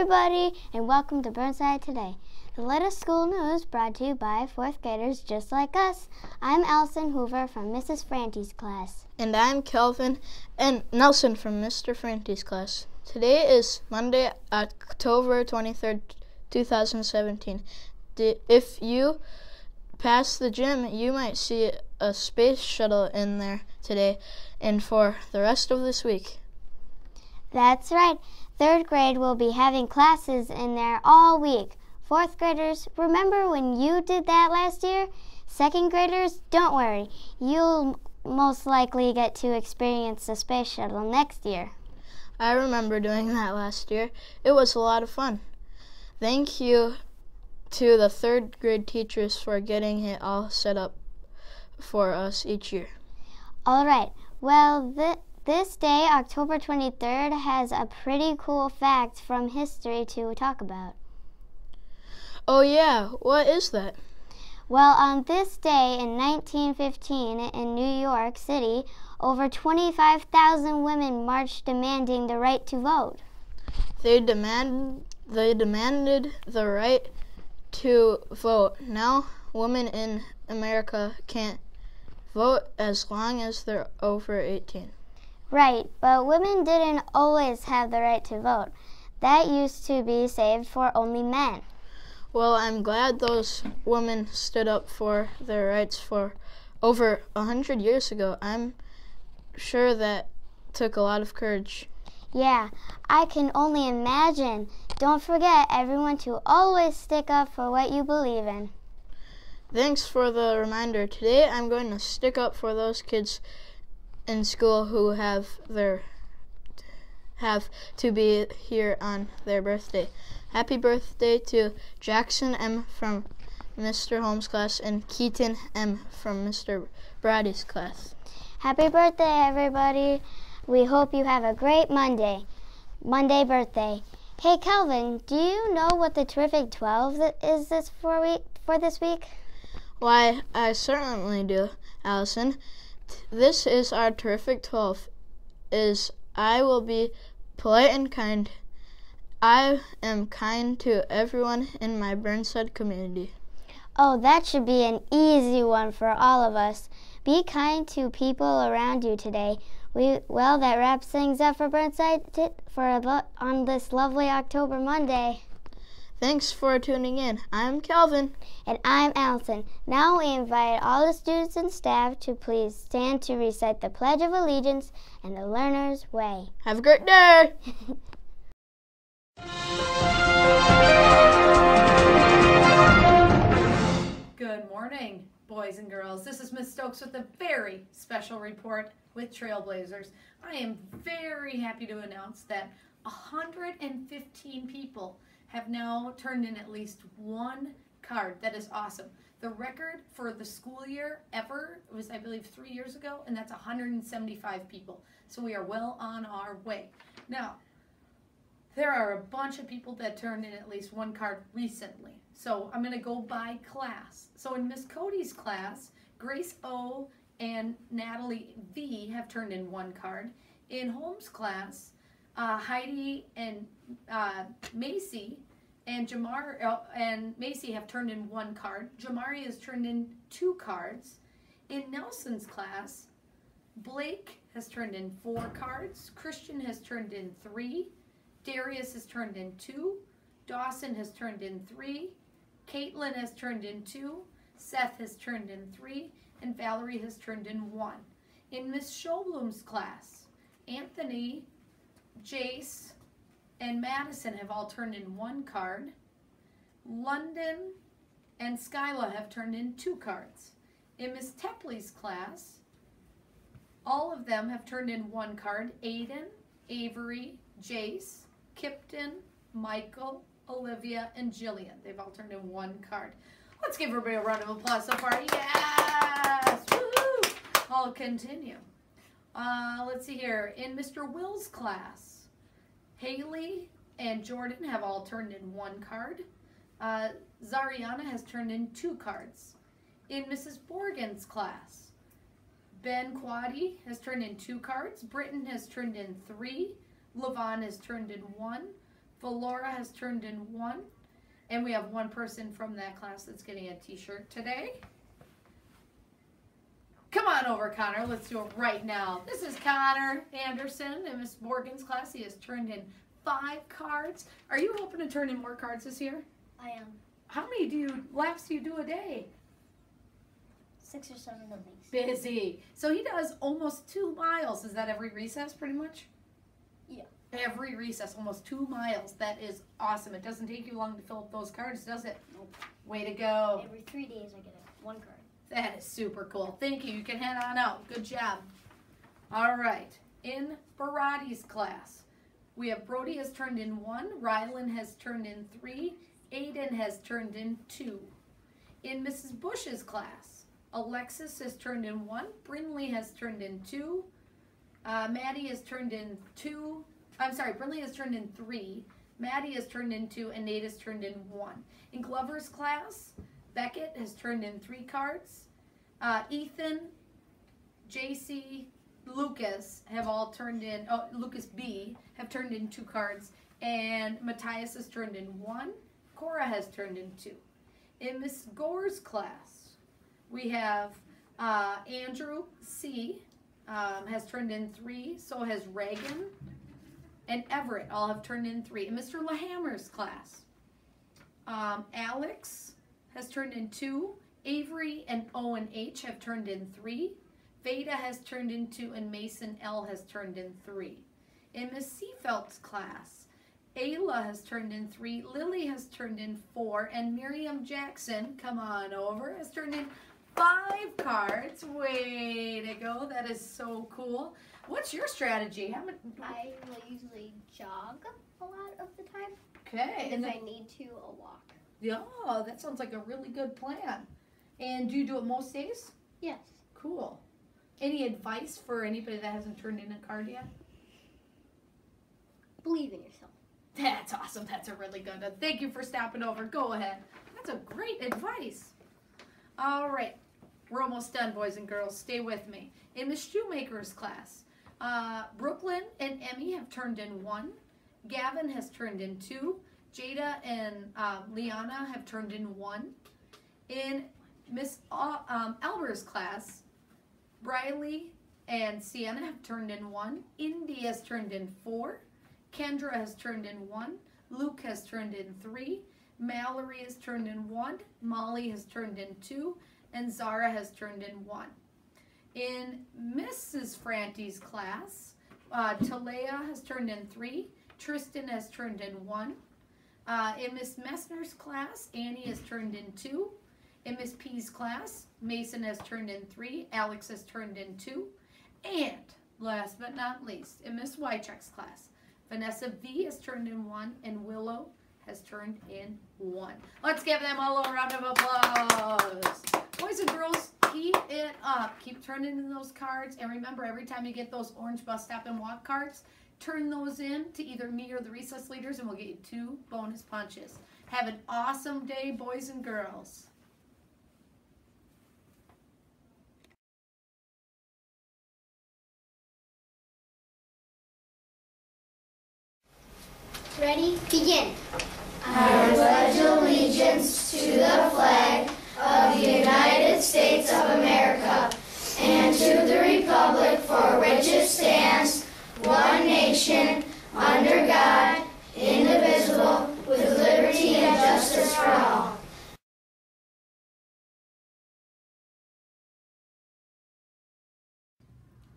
everybody, and welcome to Burnside Today, the latest school news brought to you by 4th graders just like us. I'm Allison Hoover from Mrs. Franti's class. And I'm Kelvin and Nelson from Mr. Franti's class. Today is Monday, October 23rd, 2017. If you pass the gym, you might see a space shuttle in there today and for the rest of this week. That's right. 3rd grade will be having classes in there all week. 4th graders, remember when you did that last year? 2nd graders, don't worry. You'll most likely get to experience the space shuttle next year. I remember doing that last year. It was a lot of fun. Thank you to the 3rd grade teachers for getting it all set up for us each year. All right. Well, this day, October 23rd, has a pretty cool fact from history to talk about. Oh yeah, what is that? Well, on this day in 1915 in New York City, over 25,000 women marched demanding the right to vote. They demanded the right to vote. Now, women in America can't vote as long as they're over 18. Right, but women didn't always have the right to vote. That used to be saved for only men. Well, I'm glad those women stood up for their rights for over 100 years ago. I'm sure that took a lot of courage. Yeah, I can only imagine. Don't forget, everyone, to always stick up for what you believe in. Thanks for the reminder. Today I'm going to stick up for those kids in school who have to be here on their birthday. Happy birthday to Jackson M. from Mr. Holmes' class and Keaton M. from Mr. Brady's class. Happy birthday, everybody. We hope you have a great Monday birthday. Hey, Kelvin, do you know what the Terrific 12 is for this week? Why, I certainly do, Allison. This is our Terrific 12. I will be polite and kind. I am kind to everyone in my Burnside community. Oh, that should be an easy one for all of us. Be kind to people around you today. Well, that wraps things up for Burnside on this lovely October Monday. Thanks for tuning in. I'm Kelvin. And I'm Allison. Now we invite all the students and staff to please stand to recite the Pledge of Allegiance and the Learner's Way. Have a great day! Good morning, boys and girls. This is Ms. Stokes with a very special report with Trailblazers. I am very happy to announce that 115 people have now turned in at least one card. That is awesome. The record for the school year ever was, I believe, 3 years ago, and that's 175 people. So we are well on our way. Now, there are a bunch of people that turned in at least one card recently. So I'm going to go by class. So in Miss Cody's class, Grace O. and Natalie V. have turned in one card. In Holmes' class, Heidi and Macy and Macy have turned in one card. Jamari has turned in 2 cards. In Nelson's class, Blake has turned in 4 cards. Christian has turned in 3. Darius has turned in 2. Dawson has turned in 3. Caitlin has turned in 2. Seth has turned in 3. And Valerie has turned in 1. In Miss Schobloom's class, Anthony, Jace, and Madison have all turned in 1 card. London and Skyla have turned in 2 cards. In Miss Tepley's class, all of them have turned in 1 card. Aiden, Avery, Jace, Kipton, Michael, Olivia, and Jillian. They've all turned in 1 card. Let's give everybody a round of applause so far. Yes! Woo-hoo! I'll continue. Let's see here. In Mr. Will's class, Haley and Jordan have all turned in 1 card. Zariana has turned in 2 cards. In Mrs. Borgen's class, Ben Quaddy has turned in 2 cards. Britton has turned in 3. Levon has turned in 1. Valora has turned in 1. And we have one person from that class that's getting a t-shirt today. Come on over, Connor. Let's do it right now. This is Connor Anderson in Miss Morgan's class. He has turned in 5 cards. Are you hoping to turn in more cards this year? I am. How many laps do you do a day? 6 or 7 at least. Busy. So he does almost 2 miles. Is that every recess pretty much? Yeah. Every recess, almost 2 miles. That is awesome. It doesn't take you long to fill up those cards, does it? Nope. Way to go. Every 3 days I get 1 card. That is super cool. Thank you. You can head on out. Good job. All right. In Barati's class, we have Brody has turned in 1. Rylan has turned in 3. Aiden has turned in 2. In Mrs. Bush's class, Alexis has turned in 1. Brinley has turned in 2. Maddie has turned in 2. Brinley has turned in 3. Maddie has turned in 2. And Nate has turned in 1. In Glover's class, Beckett has turned in 3 cards. Ethan, JC, Lucas have all turned in, Lucas B have turned in 2 cards. And Matthias has turned in 1. Cora has turned in 2. In Miss Gore's class, we have Andrew C has turned in 3. So has Reagan and Everett all have turned in 3. In Mr. LaHammer's class, Alex has turned in 2. Avery and Owen H have turned in 3. Veda has turned in 2, and Mason L has turned in 3. In Miss Seefeld's class, Ayla has turned in 3, Lily has turned in 4, and Miriam Jackson, come on over, has turned in 5 cards. Way to go. That is so cool. What's your strategy? I will usually jog a lot of the time. Okay. And if I need to, I'll walk. Yeah, that sounds like a really good plan. And do you do it most days? Yes. Cool. Any advice for anybody that hasn't turned in a card yet? Believe in yourself. That's awesome. That's a really good one. Thank you for stopping over. Go ahead. That's a great advice. All right. We're almost done, boys and girls. Stay with me. In the Shoemaker's class, Brooklyn and Emmy have turned in 1. Gavin has turned in 2. Jada and Liana have turned in 1. In Miss Alber's class, Briley and Sienna have turned in 1. Indy has turned in 4. Kendra has turned in 1. Luke has turned in 3. Mallory has turned in 1. Molly has turned in 2. And Zara has turned in 1. In Mrs. Franti's class, Talea has turned in 3. Tristan has turned in 1. In Miss Messner's class, Annie has turned in 2. In Miss P's class, Mason has turned in 3. Alex has turned in 2. And last but not least, in Miss Wycheck's class, Vanessa V has turned in 1, and Willow has turned in 1. Let's give them all a round of applause. Boys and girls, keep it up. Keep turning in those cards. And remember, every time you get those orange bus stop and walk cards, turn those in to either me or the recess leaders, and we'll get you 2 bonus punches. Have an awesome day, boys and girls. Ready? Begin. I pledge allegiance to the flag of the United States of America and to the republic for which it stands, one nation, under God, indivisible, with liberty and justice for all.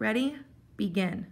Ready? Begin.